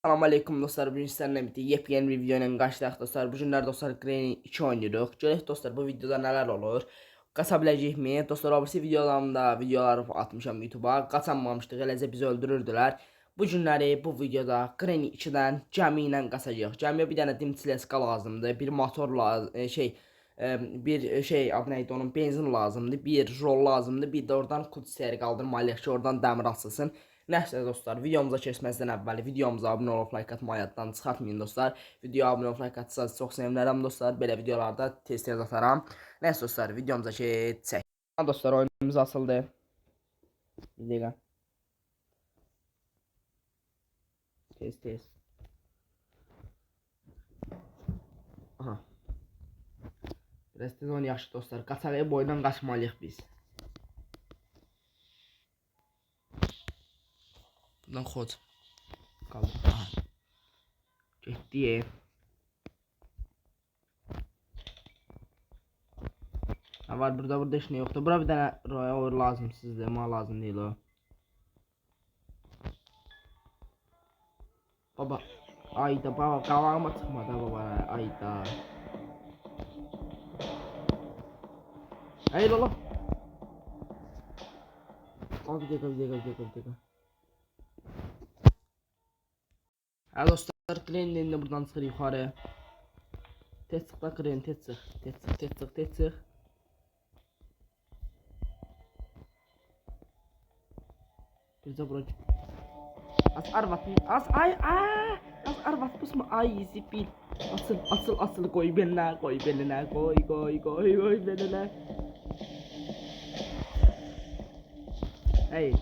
Salam aleyküm dostlar. Bugün sizlerle birlikte yepyeni bir video ile karşılaştık dostlar. Bu günler dostlar Granny 2 oynuyoruz. Görək dostlar bu videoda neler olur. Qasa biləcəkmi? Dostlar abisi videoları atmışam YouTube'a. Qaçanmamışdıq. Eləcə bizi öldürürdülər. Bu günləri bu videoda Granny 2'dən gəmi ilə qaçacağıq. Gəmiyə bir dənə dimçileska lazımdır. Bir motor lazım, bir adı neydi onun benzin lazımdır. Bir rol lazımdır. Bir de oradan kutsiyeri qaldırmalıyıq ki oradan dəmir asılsın. Neyse dostlar, videomuza keçməzdən əvvəl videomuza abunə olub like atmayı yaddan çıxartmayın dostlar. Videoya abunə olub like atsanız çox sevinərəm dostlar. Belə videolarda tez-tez atarım. Neyse dostlar, videomuza keçək. Dostlar, oyunumuz açıldı. Bir dəqiqə. Tez. Aha. Biraz tez oynayaq dostlar. Qaçarıq, boydan qaçmalıyıq biz. Buradan xod. Qaldı. Aha. Getdi. Ha var burada heç nə yoxdur. Bura bir dənə roya lazım sizdə. Mənə lazım deyil o. Baba. Ayda baba qavağıma çıxmadı baba. Ayda. Hayır oğlum. Bir dakika. Ha dostlar, Granny'nin de buradan çıxır yuxarı. Tez çıx da Granny, tez çıx. Bizə bura. Az arvat pusma ay zipil. Asıl koy beline koy beline. Hey.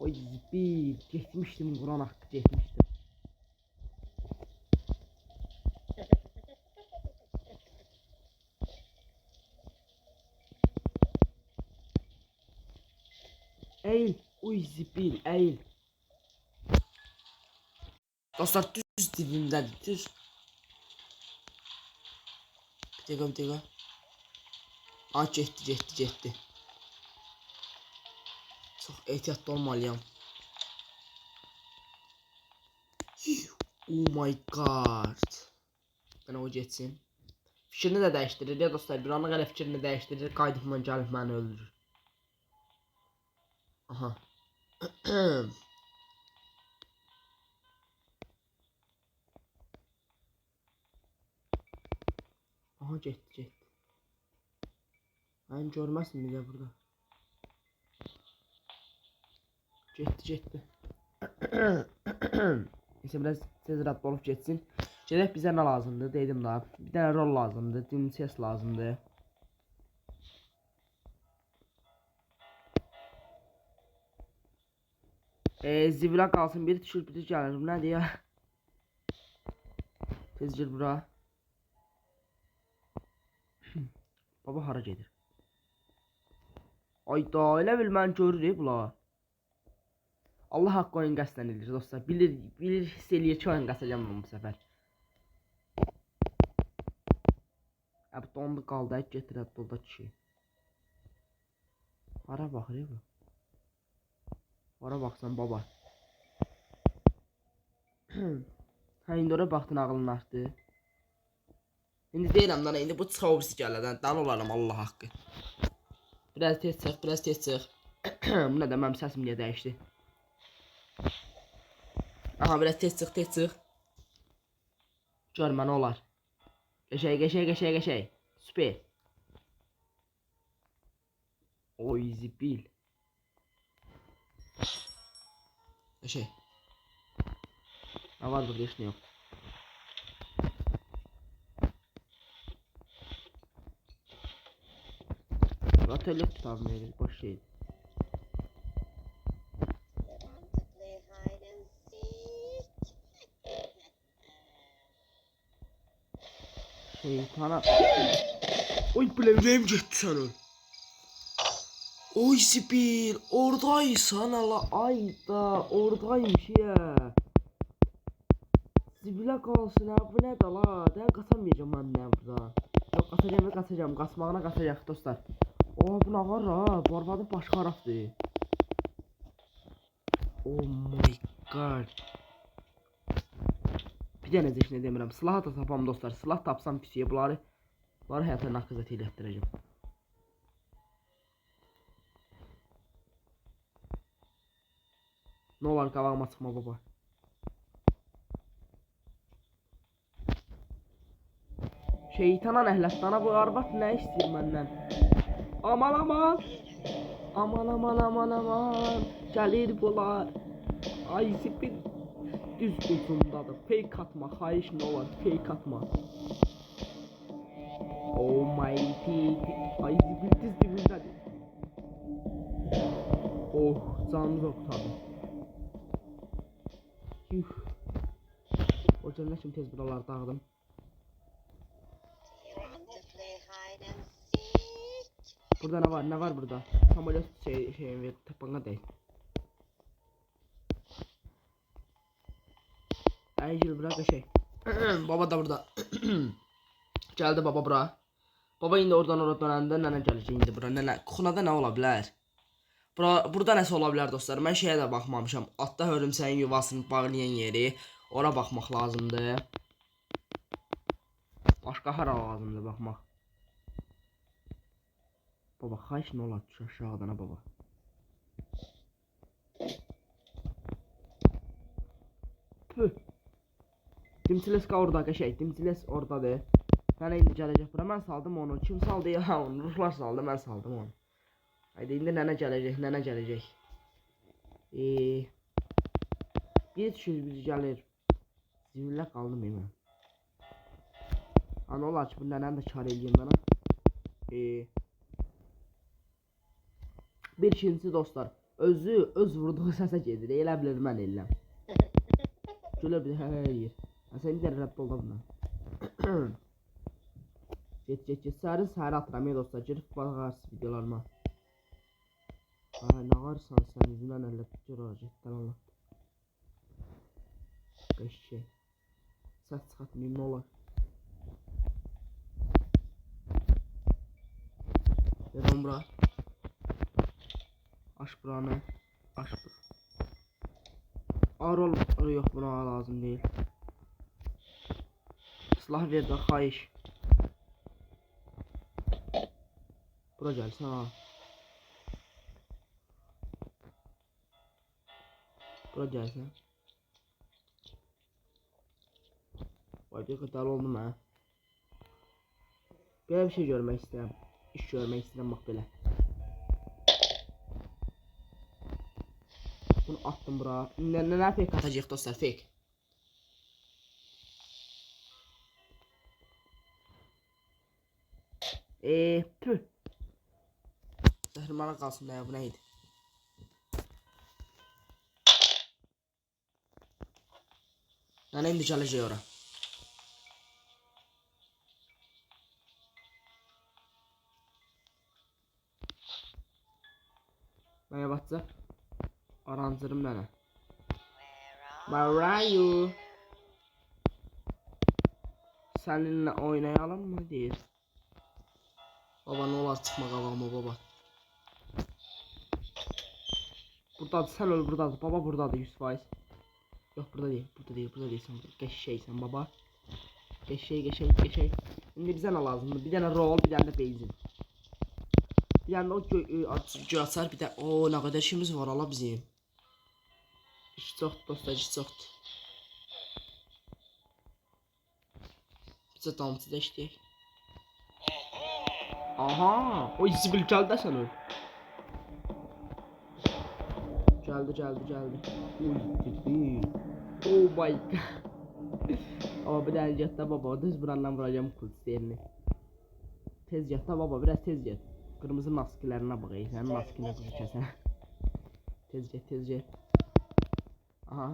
Oy zipil. Geçmiştim Kur'an hakkı geçmiştim. Eğil. Uy zipil eğil. Dostlar düz dibimden düz. Bir dakika. Aa getdi. Çox ehtiyatlı olmalıyam. Oh my god. Ben o getsin. Fikrini de dəyişdirir ya dostlar. Bir ana qədər fikrini dəyişdirir. Qayıdıbman gəlib məni öldürür. Aha. Aha getdi. Mən görməsin bir də burada. Getdi. Neyse biraz tez rahat olup geçsin. Gedək bizə nə lazımdır dedim daha. Bir dənə rol lazımdır, dimses lazımdır. Zivila qalsın, biri düşür, biri gəlir. Bu nədir ya? Tez gir bura. Baba hara gedir? Ayda, elə bil mən görürük bula. Allah haqqı oyun qəsdən edir dostlar. Bilir hiss eləyir ki oyun qaçacam mən bu səfər. Abi dondu qaldı, getirək dolda kişi. Hara baxır bu? Hara baxsan baba. Ha indi ora baxdın ağlın artdı. İndi deyirəm lan, indi bu çıxavısı gələdən dan olarım Allah haqqı. Biraz tez çıx. Bu nə deməm, səsim niyə dəyişdi? Aha biraz tez çıx. Görmə nə olar. Qəşəy. Süper. Oy zibil. Qəşəy. Ne var burada, heç nə yox. Atölye tutalım verir, boş şeydi. Şeytana. Oy bileyim gitti senin. Oy Sipil oradaysan ala ayda oradaymış ya. Sipil'e kalsın ha, bu ne de la, ben kaçamayacağım annem burada. Yok kaçacağım, kaçmağına kaçacaq dostlar. Oh bu ne var ha, barbadı başka harafdır. Oh my god. Bir dənə zəşinə demirəm. Silah da tapam dostlar. Silah tapsam pisiyə bunları həyata naqızət elətdirəcəm. Ne olar qabağıma çıxma baba. Şeytana nəhlətdana bu arvad nə istəyir məndən? Aman aman. Aman aman aman aman. Gəlir bunlar. Ay zipin düz ucundadır. Fake atma. Xahiş ne olar fake atma. Oh my god. Ay zipin düz dibindədir. Oh canımız oqtadı. Yuh. O cənnə kimi tez buraları dağıdım. Burada ne var? Ne var burada? Samolyot şey tapana değil. Ayıcıl bırak şey. Baba da burada. Geldi baba bura. Baba indi oradan dönəndə nənə gəlir indi bura. Nənə kuxunada nə ola bilər? Burada nəsə ola bilər dostlar. Mən şeyə də baxmamışam. Atda hörümçəyin yuvasını bağlayan yeri. Ora baxmaq lazımdır. Başqa hara lazımdır baxmaq. Baba xahiş nə olar düş aşağıdan ha baba. Püh. Dimçileska orada qəşəng. Dimçiles oradadır. Mənə indi gələcək bura. Mən saldım onu. Kim saldı ya? Onu ruhlar saldı. Mən saldım onu. Haydi indi nənə gələcək. Nənə gələcək. Bir düşür biz gəlir. Zibillə qaldım mən. Ana olar ki bu nənəni də kar eləyim mənə. Bir ikincisi dostlar. Öz vurduğu səsə gedir. Elə bilir mən eləm. Gülə bir hə eləyir. Sən indi rədd ol da bundan. Get. Səhər atıram ya dostlar. Girib baxarsınız videolarıma. Ay nə varsan sən yüzündən əllə tutur cidden Allah. Qəşəng. Səs çıxartmayım nə olar. Devam bura. Aç buranı. Aç bura. Arol yok buna lazım değil. Silah ver de xahiş. Bura gəlsən ha. Bura gəlsən. Vay bir qədər oldum ha. Belə bir şey görmək istəyirəm. İş görmək istəyirəm bax belə. Bunu attım bura. Nə fake atacaq dostlar fake. Püh. Zəhrimara qalsın da ya bu nə idi? Nənə indi gələcək ora. Mənə WhatsApp. Arancırım nənə. Where are you? Seninle oynayalım mı deyir. Baba ne olar çıxma qabağıma baba. Buradadır sən öl buradadır. Baba buradadır 100%. Yox burada deyil. Burada deyil sən. Qəşəngsən baba. Qəşəng. İndi bizə nə lazımdır? Bir dənə roll, bir dənə də benzin. Bir dənə o göy açar, bir də o nə qədər işimiz var ala bizim. İş çoxdur dostlar, iş çoxdur. Bizə damcı da işləyək. Aha, o zibil gəldi də sən öl. Gəldi. Oh my god. Ama bir dənə get də baba, düz burandan vuracağım kulis yerini. Tez get də baba, biraz tez get. Qırmızı maskələrinə bax, sənin maskinə quzu kəsən. Tez get. Aha.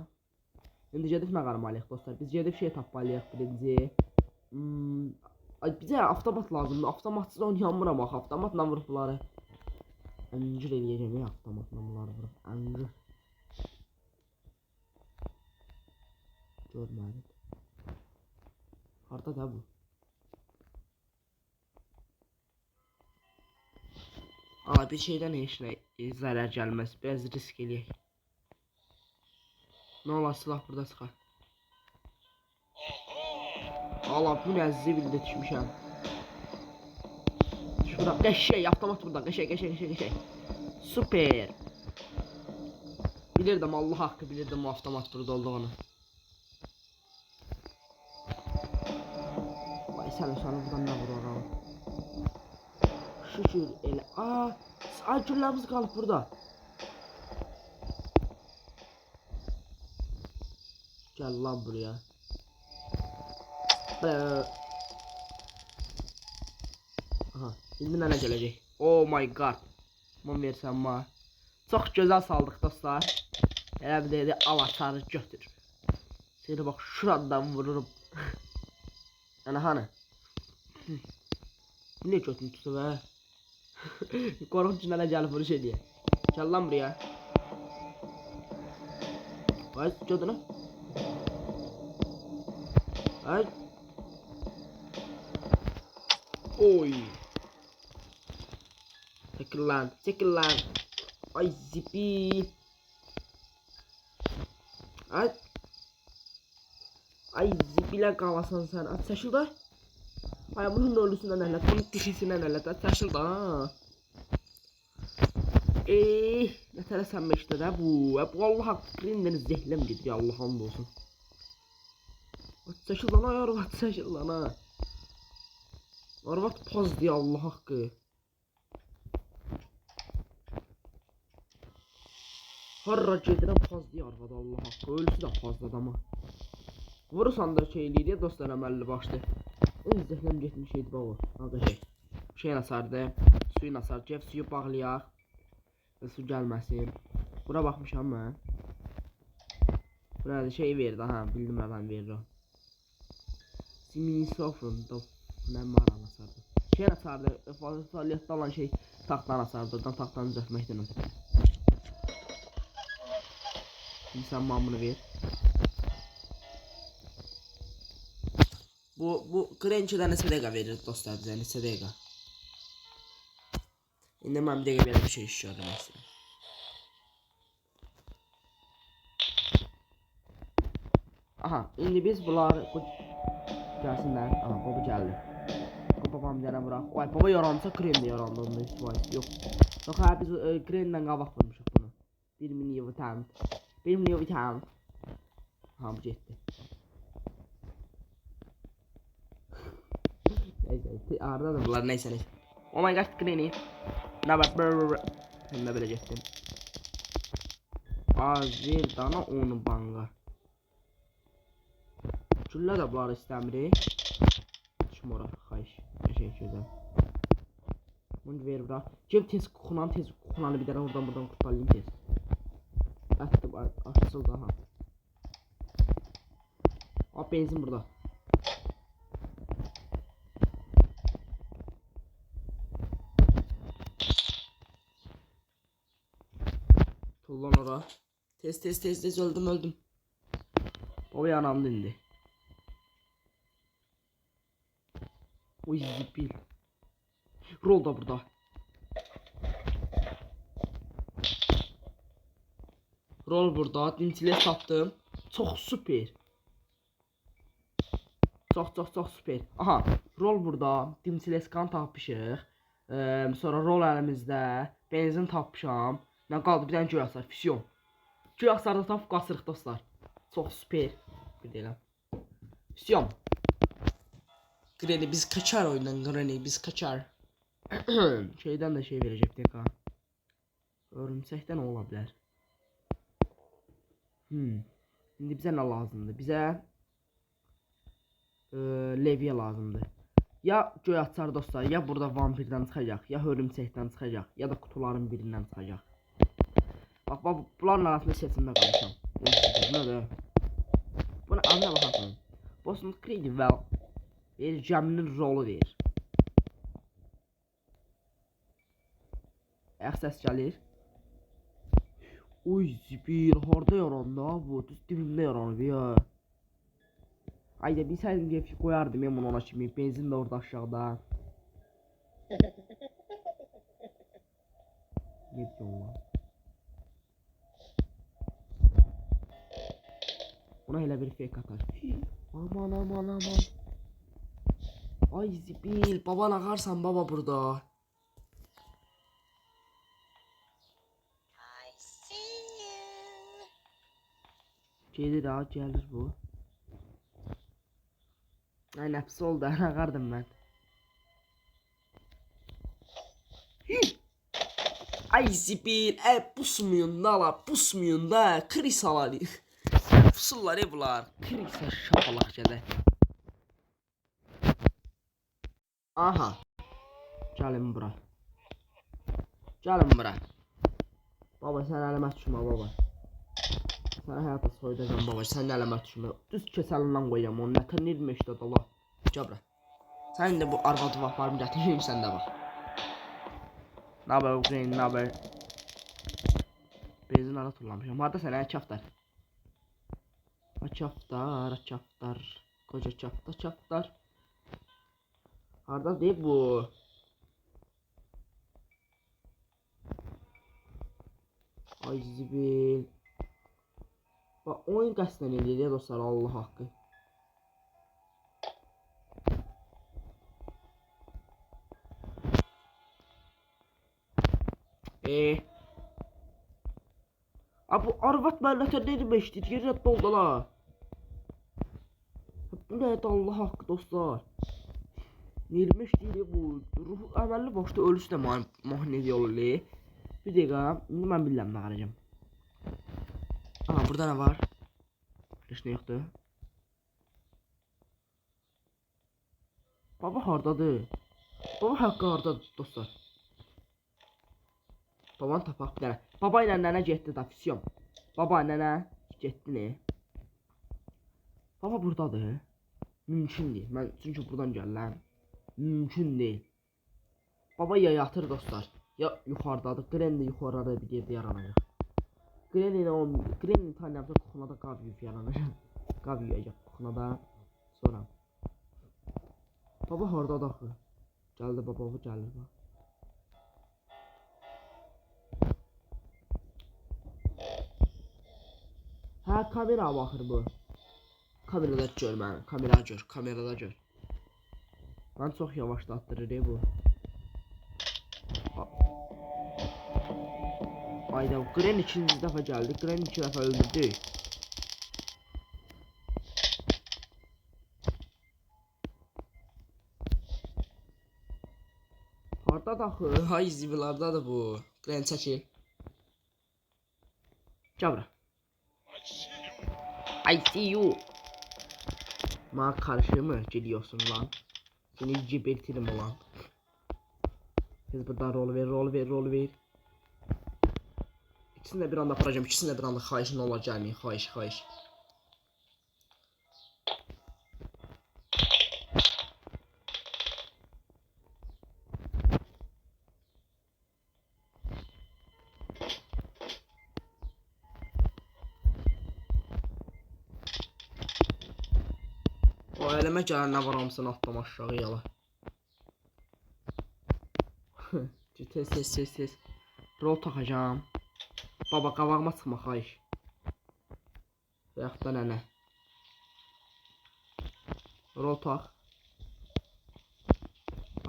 İndi gedib nə qarmalıyıq dostlar? Biz gedib şey tapmalıyıq birinci. Bizə avtomat lazımdır. Avtomatsız oynayamıram axı. Avtomatla vurup bunları. Əncir eləyəcəm ya avtomatla bunları vurup. Əncir. Görmədim. Harda da bu? Aa bir şeydən heç nə zərər gəlməz. Biraz risk eləyək. Ne olar silah burada çıxar. Allah bu nə zibildə düşmüşəm. Şurada qəşəng avtomat burada. Qəşəng. Super. Bilirdim Allah haqqı bilirdim o avtomat burada olduğunu. Vay sana buradan nə vururam. Şükür elə. Ay güllərimiz qalıb burada. Gel lan buraya. Aha, indi mənə gələcək. Oh my god. Mən versəm ma. Çox gözəl saldıq dostlar. Elə bir dedi al açarı götür. Seni bax şuradan vururum. Ana hani? Bu ne kötü tutu be? Korkunç nələ gəlib vuruş ediyor. Gel lan buraya. Vay gördün. Ay. Oy. Çekil lan. Ay zipi. Ay zipiyle kavasan sen. At saçıl da. Ay bunun ölüsünden ellet. Bunun dişisinden ellet. At saçıl da. Ne tane sen meşte de bu. Bu Allah hakkından zehlem gidiyor. Allah hamdolsun. At saçıl lan ay arvat saçıl lan ha. Arvat paz diye Allah hakkı. Harra gedirəm paz diye arvad Allah haqqı. Ölüsü də pazdı adamı. Vurursan da şeyli diye dostlar əməlli başdı. En zehlem getmişeydi baba. Arkadaşlar. Şeyin asardı. Suyun asar. Cef suyu bağlayaq. Ve su gəlməsin. Bura baxmışam mən. Burada şey verdi ha. Bildim adam verdi o. Simini sofrun. Nə maran asardı. Şeyin asardı. Faaliyette olan şey taxtdan asardı. Oradan taxtdan düzəltməkdən ötürü. Şimdi sen mamını ver. Bu Crunchy'den neçə dəqiqə verir dostlar bizə, neçə dəqiqə. İndi mən bir dəqiqə belə bir şey işləyirəm aslında. Aha, indi biz bunları gəlsinlər. Aha, baba gəldi. Babam gələn bırak. Vay baba yaransa kremle yarandı onda istifadesi yok. Yok ha biz kremden qabaq vurmuşuq bunu. 1 milyon vitamin. 1 milyon vitamin. Ha bu getdi. Neyse arada da bunlar neyse. Oh my god kreni. Ne bak hem de böyle getdim. Bir dana onu banga. Şunlar da bunları istəmirik. Şmora xahiş. Teşekkürler. Bunu ver bırak. Cem tez kukunan bir tane oradan buradan kurtarayım tez. Attım açıldı ha. Hop benzin burada. Tullan ora. Tez öldüm. O yanamdı indi. Oy zipil. Rol da burada. Rol burada. Dintile sattım. Çok süper. Çok süper. Aha. Rol burada. Dimsileskan tapmışıq. Sonra rol əlimizdə. Benzin tapmışam. Nə qaldı? Bir dənə göy hasar. Füsyon. Göy hasarda tapıb qaçırıq dostlar. Çok süper. Bir deyiləm. Füsyon. Granny biz kaçar oyundan. Granny biz kaçar. Şeyden de şey verecektik ha. Örümsekten olabilir. Şimdi bize ne lazımdı? Bize levye lazımdı. Ya göy açar dostlar, ya burada vampirden çıkacak, ya örümsekten çıkacak, ya da kutuların birinden çıkacak. Bak bunların arasında seçimde kalacağım. Ne de? Buna anla bakalım. Boston Creedwell bir Cem'nin rolü verir. Ses gelir. Oy zibir harda yarandı ha bu. Düz dibimde yarandı ya. Haydi bir sen bir koyardım ben bunu ona şimdi. Benzin de orada aşağıda. Ne diyorsun lan? Ona hele bir fake atar. Aman. Ay zibil, baba ağarsan baba burada. Gelir ha, gelir bu. Ay nəfsi oldu, ağardım mən. Ay zibil, pusmuyun da la, pusmuyun da, krisalar. Pusurlar bunlar, krisa şapalaq gələ. Aha. Gəlin bura. Gəlin bura. Baba sən əlimə düşmə baba. Sənə həyata soyudacam baba, sən əlimə düşmə. Düz keçəlindən qoyacam onu, nətən 25'də dola. Gəl bura. Sən də bu arvadı vaxtlarımı gətireyim sən də bax. Naber Ukrayna, naber. Benzin ara turlamışam. Harda sən çaftar? Çaftar, çaftar. Koca çaftar, çaftar. Harda deyib bu? Ay zibil. Bak oyun qəsdən eləyir dostlar, Allah haqqı. Bu arvat mənətə ne demişdir? Yerət doldu la. Bu nədir Allah haqqı dostlar? 25 deyil bu. Ruhu əməlli başda ölüsü də mahnedi olur. Bir dəqiqə, indi mən bilirəm nə qaracam. Aha, burada nə var? Heç nə yoxdur. Baba hardadır? Baba haqqı hardadır dostlar? Babanı tapaq bir dənə. Baba ilə nənə getdi da, fisyon. Baba nənə getdi ne? Baba buradadır. Mümkün deyil. Mən çünki buradan gəlirəm. Mümkün deyil. Baba ya yatır dostlar. Ya yuxarıdadır. Gren də yuxarıda bir yerdə yaranacaq. Gren tanıyamsa kuxunada qav yiyib yaranacaq. Qav yiyəcək kuxunada. Sonra. Baba hardadır axı? Gəldi baba, bu gəlir baba. Hə, kamera baxır bu. Kamerada gör mən, kamerada gör. Mən çox yavaşlatdırır bu. Ayda Gren ikinci dəfə gəldi. Gren 2 dəfə öldürdü. Harda daxı? Hay zibilardadır bu. Gren çəkil. Gəl bura. I see you. Ma karşıma geliyorsun lan. Seni gebertirim ulan. Siz buradan rol ver. İkisini de bir anda yapacağım. İkisini de bir anda xahişin olacak mı? Xahiş. O elime gələn nə var hamısını atlam aşağı yala. Tez. Rol takacağım. Baba qavağıma çıxma xahiş. Yaxud da nənə. Rol tak.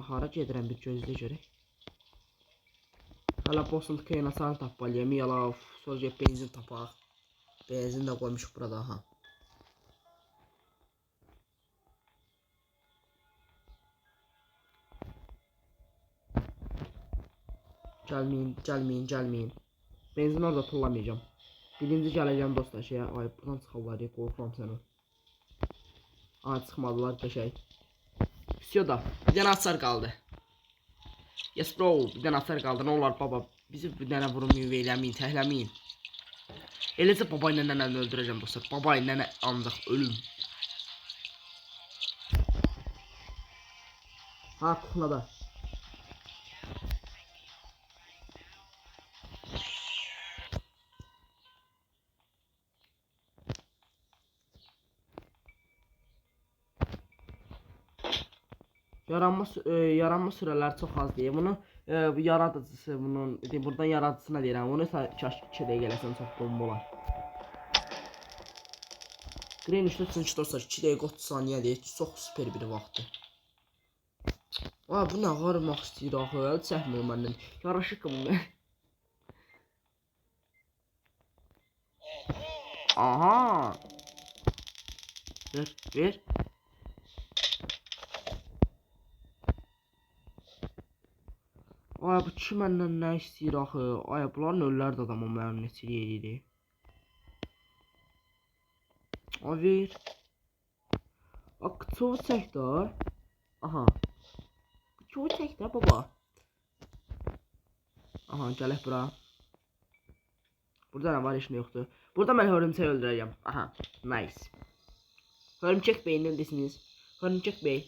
Hara gedirəm bir gözlə görək. Hala boss'un kaynasını tapmalıyım. Yala sonra benzin tapaq. Benzin də qoymuşuq burada ha. Gəlməyin. Benzin orada tullamayacağım. Birinci gələcəm dostlar şeyə. Ay buradan çıxarlar ya, qorxuram səni. Ay çıxmadılar qəşəng. Всё da. Bir dənə açar qaldı. Yes bro, bir dənə açar qaldı. Nə olar baba? Bizi bir dənə vurmayın, eləməyin, təhləməyin. Eləcə baba ilə nənəni öldürəcəm dostlar. Baba ilə nənə ancaq ölüm. Ha, kuxunada. Yaranma süreler çok az diye bunu yaratıcısı bunun buradan yaratıcısına deyirəm. Onu kaş 2 dəqiqə eləsən çox bomba olar. Green 3 dostlar 2 dəqiqə 30 saniyə deyir. Çox super bir vaxtdır. Aa, bu nə qarmaq istəyir axı, əl çəkmir məndən. Yaraşıqım mən. Aha. Ver. Ay, bu kim məndən nə istəyir axı? Ay, bunların ölülər də adamı mənim neçəlik edir. Ay, ver. Bak, çoğu çək də. Aha. Çoğu çək də baba. Aha, gələk bura. Burada nə var, heç nə yoxdur. Burada mən hörümçək öldürəcəm. Aha, nice. Hörümçək bey, nərdəsiniz? Hörümçək bey.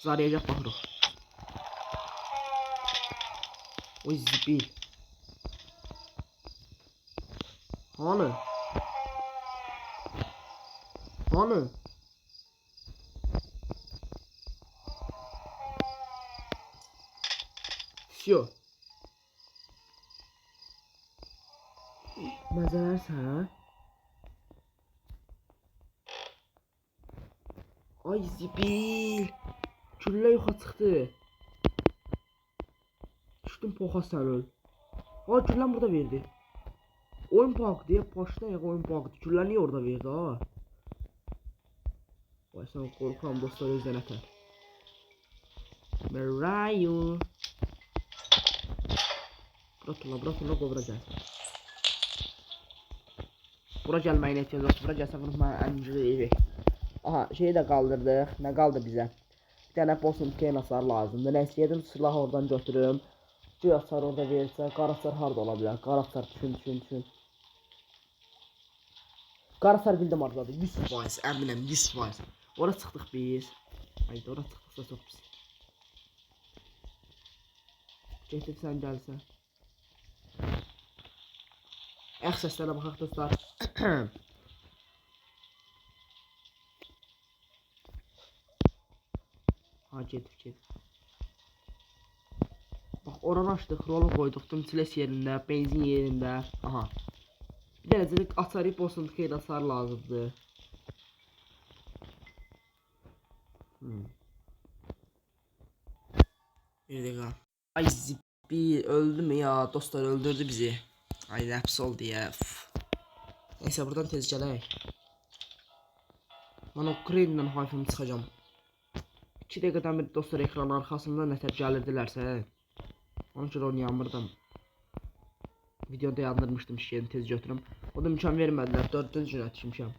Zarayacaq baxırıq. Oy, zibil. Hanı? Всё. Məzələrsən? Ay, zibil. Güllə yoxa çıxdı. Düşdüm poxa sən öl. Ay, gülləm burada verdi. Oyun bug diye başdan ya oyun bug. Güller niye orada verdi ha? Vay, sen korkuram dostlar, özden ətər. Merayu. Bura qovura gəl. Bura gəlməyin ehtiyac yoxdur. Bura gəlsə bunu mən ənciri evi. Aha, şeyi də qaldırdıq. Nə qaldı bizə? Bir dənə boss'un keyin hasar lazımdır. Nə istəyirdim, silahı oradan götürüm. Göy hasar orada verirsə, qarasar harda ola bilər? Qarasar düşün. Qarasar bildim aradadır. 100%, əminəm 100%. Ora çıxdıq biz. Haydi, ora çıxdıqsa çox pis. Getir sən gəlsən. Əx səslərə baxaq dostlar. Ha, getir. Bax, oranı açdıq, rolu qoyduq, tümçiles yerində, benzin yerində. Aha. Bir dənəcəlik açarıq, boss'un xeyli hasar lazımdır. Bir dəqiqə. Ay, zibil, öldü mü ya? Dostlar, öldürdü bizi. Ay, nəfs oldu ya. Neyse, buradan tez gələk. Mən o Crane'dən hayfımı çıxacam. 2 dəqiqədən bir dostlar ekranın arxasında nətər gəlirdilərsə, onun üçün oynayamırdım. Videoda yandırmışdım, şişəni tez götürüm. O da imkan vermədilər, 4-cü günə düşmüşəm.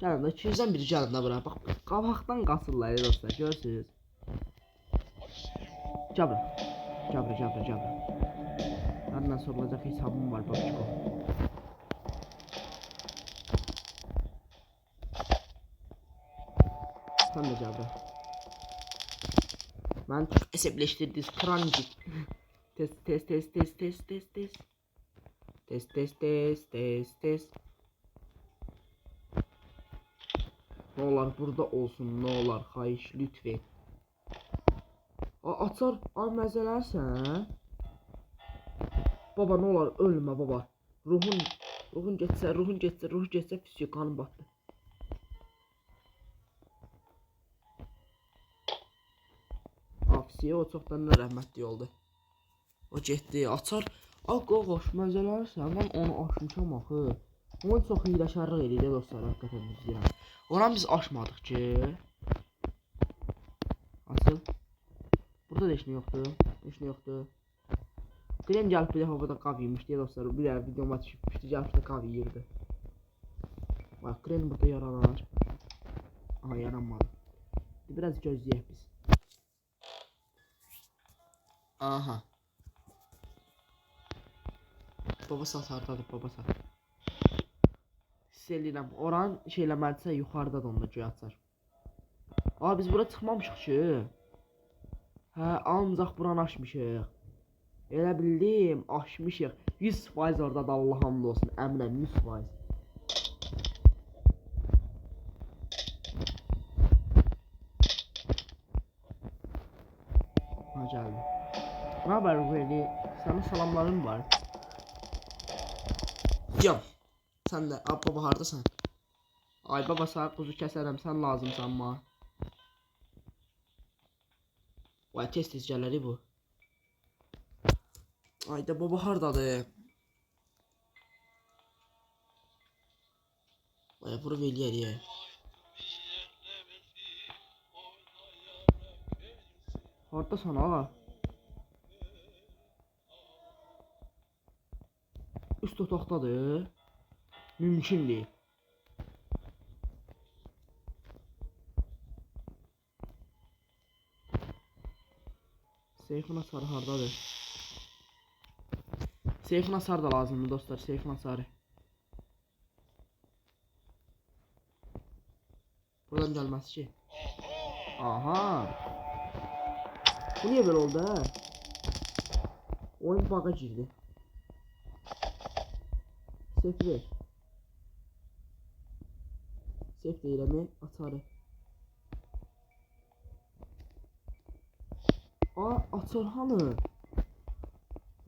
Gəlin də, 200-dən biri gəlin də bura. Bax, qabaqdan qaçırlar dostlar, görürsünüz. Gəl bura. Nərindən sorulacaq hesabım var, babişko. Sən də gəl bura. Mən əsəbləşdirdiniz, krancik. Test. Ne olar burada olsun, ne olar, xahiş, lütfen. Açar, məzələrsən. Baba, ne olar, ölmə baba. Ruhun getsə, füsüyor, qanım batdı. Füsüyor, o çoxdan rəhmətli oldu. O getdi, açar. Qoş, məzələrsən, mən onu aşmışam axı. Onun çox hiləşarlıq edir dostlar, həqiqətən deyirəm. Oran biz aşmadıq ki. Açıl. Burada da heç nə yoxdur. Qren gəlib bir dəfə burada qav yemiş deyə dostlar. Bir dəfə videoma düşmüşdü, gəlib də qav yeyirdi. Bax, Qren burada yaranar. Aha, yaranmadı. Biraz gözləyək biz. Aha. Baba sat hardadır, baba sat. Hiss edirəm, oran şeyləməlisə yuxarıda da onda göy açar. Aa, biz bura çıxmamışıq ki. Hə, ancaq buranı aşmışıq. Elə bildim, aşmışıq. 100% orada da Allah hamd olsun, əminəm 100%. Ha, gəldi. Ne haber Veli? Sana salamlarım var. Cam. Sen de baba hardasın. Ay baba sağ kuzu kəsərəm, sən lazımsan ma. Vay tez gələri bu. Ayda baba hardadır? Vay vurub eləyər. Hardasan ağa? Üst otaqdadır. Mümkün deyil. Seyfin hasarı hardadır? Seyfin hasarı da lazımdır dostlar. Seyfin hasarı. Buradan gelmez ki. Aha. Bu niye böyle oldu ha? Oyun bug'a girdi. Seyf ver. Seyf değil mi? Atarı. Aa atar hanı?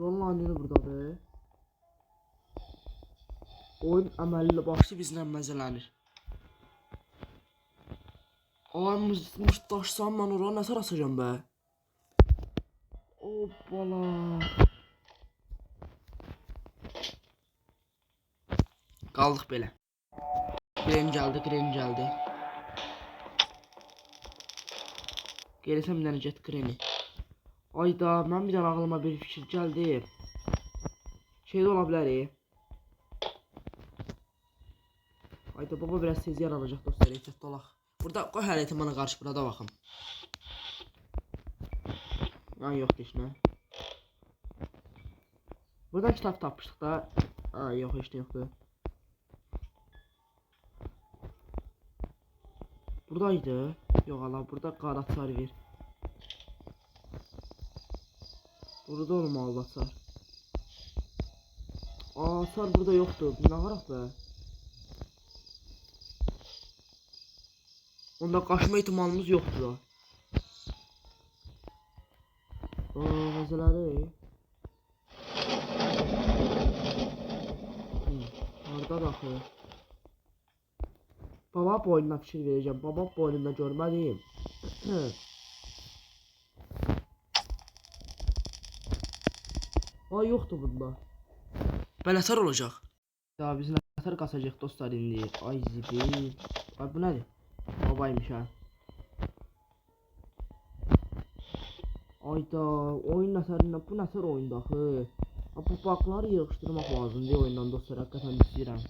Ronaldinho buradadır. Oyun əməlli başlı bizlə məzələnir. Ay müşdaşsam mən ora nə sarasacağım be? Hoppala. Qaldıq belə. Gren gəldi. Gelirsəm bir dənə get Greni. Ayda mən bir dənə ağlıma bir fikir gəldi. Şey də ola bilər. Ayda baba biraz tez yaranacaq dostlar, ehtiyatlı olaq. Burada qoy hərəti mənə qarşı burada baxım. Ay yox heç nə. Buradan kitab tapmışdıq da. Ay yox heç nə yoxdur. Buradaydı. Yox ala burada qaraçar ver. Burada olmalı açar. Aa sar burada yoxdur. Nə qaraq be? Onda qaçma ihtimalımız yoxdur da. Aa məsələdir. Harda baxır? Baba boynuna fikir vereceğim. Baba boynunda görməliyim. Ay yoxdur bunda. Bələsər olacaq. Daha biz nətər qaçacaq dostlar indi. Ay zibil. Ay bu nədir? Babaymış ha. Ayda oyun nətərindən bu nətər oyunda axı. Bu bakları yığışdırmaq lazımdır oyundan dostlar. Həqiqətən istəyirəm.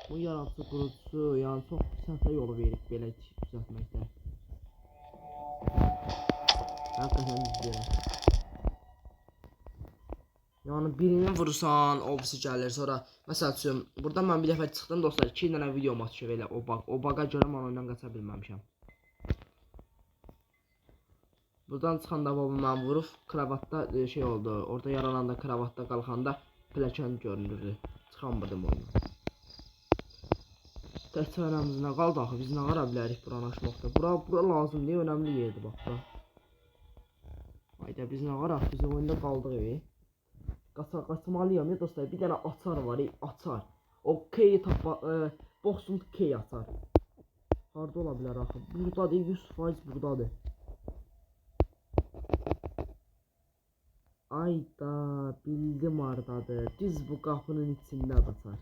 Bu yaratıcı qurucusu yəni çox səhvə yolu verib belə düzəltməkdə. Həqiqətən istəyirəm. Yəni birini vurursan, o birisi gəlir sonra. Məsəl üçün buradan mən bir dəfə çıxdım dostlar, 2 dənə video açıb elə o baqa görə mən oyundan qaça bilməmişəm. Buradan çıxanda baba mən vurub kravatda şey oldu. Orada yarananda kravatda qalxanda pilləkən görünürdü. Çıxamırdım oyundan. Təkcə önəmizdə nə qaldı axı? Biz nə qara bilərik buranı açmaqda? Bura lazım deyil, önəmli yerdir bax bura. Hayda biz nə qaraq? Biz oyunda qaldıq. Qaçmalıyam ya dostlar. Bir dənə açar var, açar. O K'yi tapa boxun K açar. Harda ola bilər axı? Burdadır, 100% burdadır. Ayda bildim hardadır. Düz bu qapının içində açar.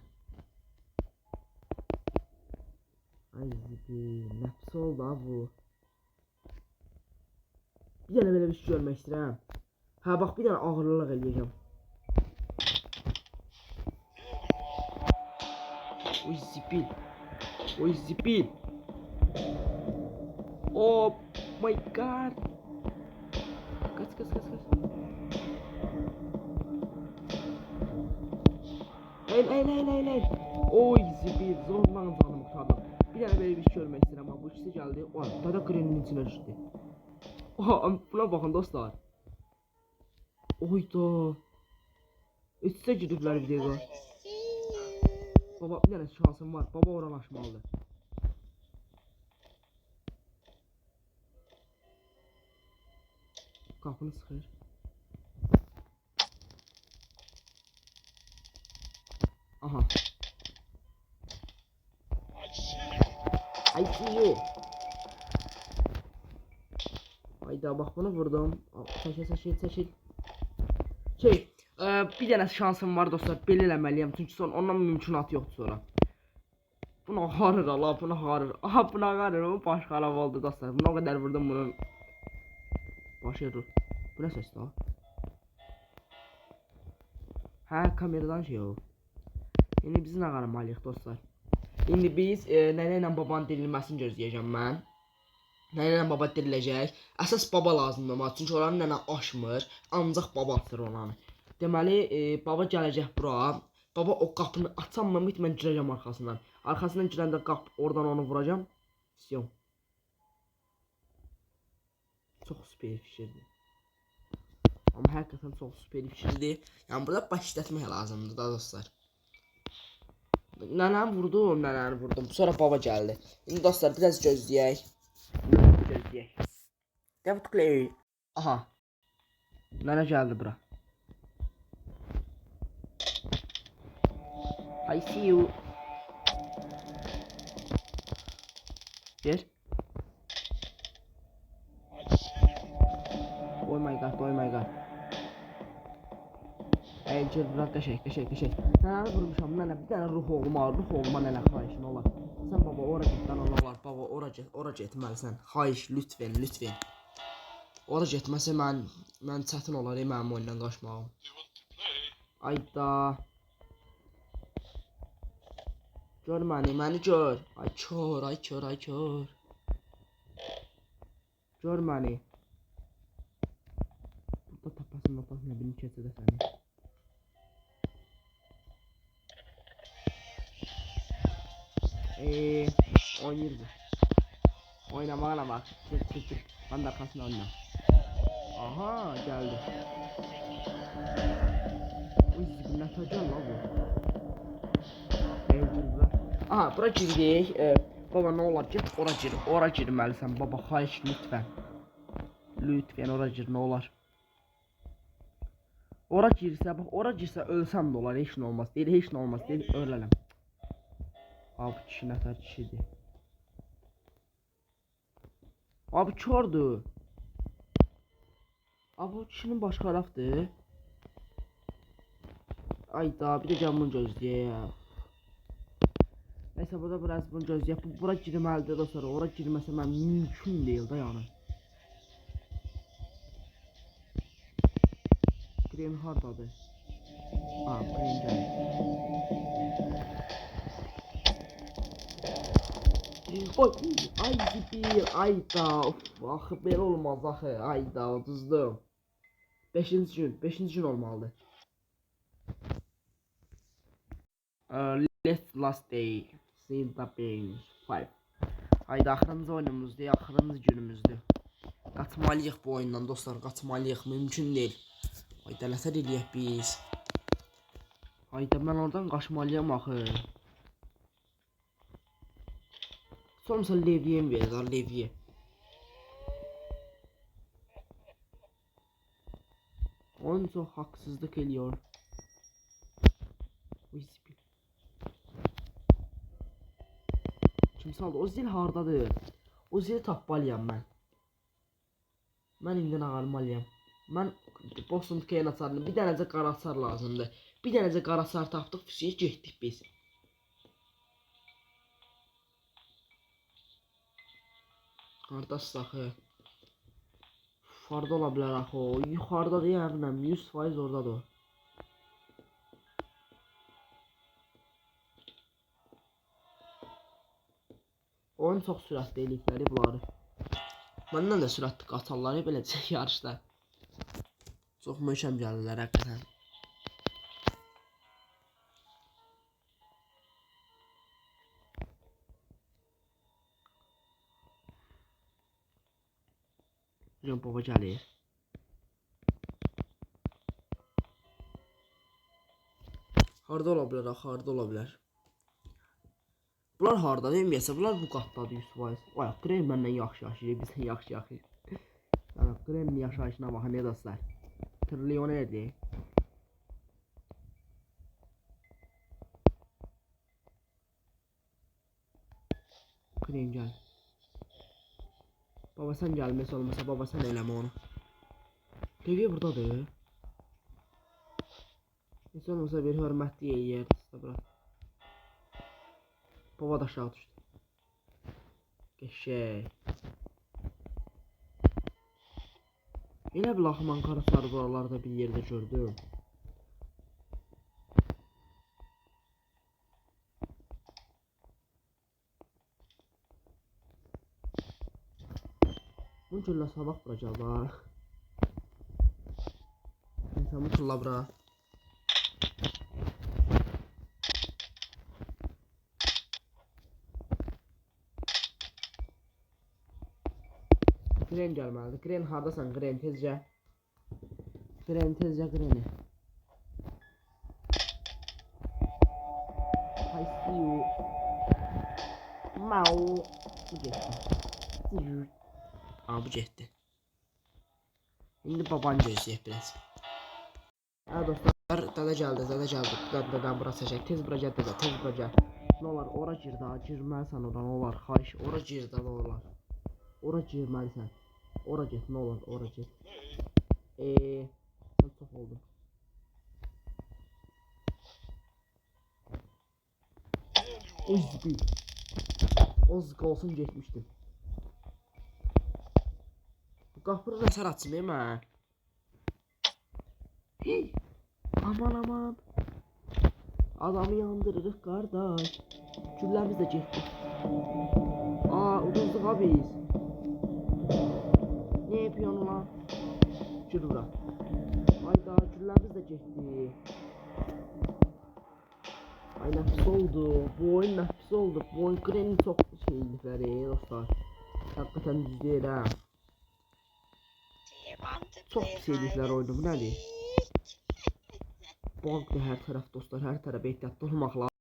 Ay zibil, nəfsi oldu ha bu. Bir dənə belə bir şey görmək istəyirəm. Hə bax bir dənə ağırlıq eləyəcəm. Oy zibil. Oy zibil. Oh my god. Kaç. El. Oy zibil, zorla canımı kurtardım. Bir dənə belə bir şey görmək istəyirəm amma bu ikisi gəldi. Oy, dada Grenin içinə düşdü. Oha, buna baxın dostlar. Oyda. İçsə gidiblər bir dəqiqə. Baba bir dənə şansım var. Baba oran açmalıdır. Qapını sıxır. Aha. I see you. Hayda bak bunu vurdum. Seçil. Bir dənə şansım var dostlar. Belə eləməliyəm. Çünki son ondan mümkünat yoxdur sonra. Buna harır Allah, buna harır. Aha buna harır. O başqa alab oldu dostlar. Buna o qədər vurdum bunun. Başı dur. Bu nə səsdir o? Hə, kameradan şey o. İndi biz nə qaramalıyıq dostlar? İndi biz nənə ilə babanın dirilməsini gözləyəcəm mən. Nənə ilə baba diriləcək. Əsas baba lazımdır amma çünki oranı nənə aşmır. Ancaq baba atır oranı. Deməli baba gələcək bura. Baba o qapını açam mən bitmən girəcəm arxasından. Arxasından girəndə qap oradan onu vuracam. Sion. Çox süper fikirdir. Amma həqiqətən çox süper fikirdir. Yəni burada başlatmaq lazımdır da dostlar. Nənəni vurdum. Sonra baba gəldi. İndi dostlar biraz gözləyək. David Clay. Aha. Nənə gəldi bura. I see you. Yes. Oh my god. Ecel bırak qəşəng. Nənəni vurmuşam nənə bir dənə ruh oğluma nənə xahişin olar. Sən baba ora getdən olar. Baba ora getməlisən. Xahiş lütfen. Ora getməsə mən çətin olar mənim oyundan qaçmağım. Ayda. Gör məni gör. Ay kör. Gör məni. Burada tapasın birini keçədə səni. Oynayır bu. Oynamağına bak. Çık. Ben de arkasına oynayayım. Aha geldi. Uy ne çocuğun la bu. Aha bura girdik. Baba ne olar git ora girməlisən baba xahiş lütfen. Lütfen ora gir ne olar. Ora girsə ölsəm də olar heç nə olmaz. Deyil ölərəm. Abi kişi nəfər kişidir. Abi kördür. Abi o kişinin baş tərəfdir. Ayda bir də gəl bunu gözləyək. Neyse burada biraz bunu gözləyək. Bura girməlidir də sonra ora girməsə mən mümkün deyil də yəni. Green hardadır? Aa Green gəlir. Ay gibi ayda axı belə olmaz axı ayda uduzdum. 5-ci gün olmalıdır. Let's last day see the being 5. Ayda axırıncı oyunumuzdur, axırıncı günümüzdür. Qaçmalıyıq bu oyundan dostlar, qaçmalıyıq, mümkün deyil. Ayda nətər eləyək biz? Ayda mən oradan qaçmalıyam axı. Sonrası levye'ye mi verir? Levye. Oyun çok haksızlık ediyor. Kim saldı? O zil hardadır? O zili tapmalıyam mən. Mən indi ağarmalıyam. Mən Boston Kane açarını bir dənəcə qara açar lazımdır. Bir dənəcə qara açar tapdıq, fişiyə getdik biz. Hardasız axı? Harda ola bilər axı o? Yuxarıda deyəməm, 100% oradadır o. Oyun çox sürətli eləyibləri bunları. Məndən də sürətli qatarları beləcək yarışda. Çox möhkəm gəlirlər həqiqətən. Hocam baba gəlir. Harda ola bilər axı, harda ola bilər? Bunlar harda deməyəsə, bunlar bu qatdadır 100%. Ay, Green məndən yaxşı yaşayır, bizdən yaxşı yaşayır. Yəni, Green'in yaşayışına baxın, ne dostlar? Trilyonerdir. Kren gel. Baba sen gelmesi olmasa baba sen eleme onu. Levi buradadır. Heç olmasa bir hörmətli yeyərdi sizə bura. Baba da aşağı düşdü. Qəşəng. Elə bil axı mən Qarasarı buralarda bir yerdə gördüm. Bu güllə sabah vuracaqlar. İnsanı tulla bura. Kren gəlməlidir. Kren hardasan? Kren tezcə. Kren tezcə kreni. I see you. Mau. Bu getdi. Aa bu getdi. İndi baban gözləyək biraz. Hə dostlar, dədə gəldi. Dədən bura çəkək. Tez bura gəl dədə, tez bura gəl. Nə olar, ora gir daha, girməlisən ora, nə olar, xahiş, ora gir də, nə olar. Ora girməlisən. Ora get, nə olar, ora get. Sən çox oldun. Oy zibil. Az qalsın getmişdim. Qapını nəsər açmayayım hə. Hey. Aman. Adamı yandırırıq qardaş. Gülləmiz də getdi. Aa uduzduq ha biz. Ne yapıyorsun lan? Şurada. Hayda gülləmiz də getdi. Ay nəfis oldu. Bu oyun nəfis oldu. Bu oyun Krenin çox şeylikləri dostlar. Həqiqətən düz deyil hə. Çox şeyliklər oyunu bu nədir? Bankdır hər tərəf dostlar, hər tərəf ehtiyatlı olmaq lazım.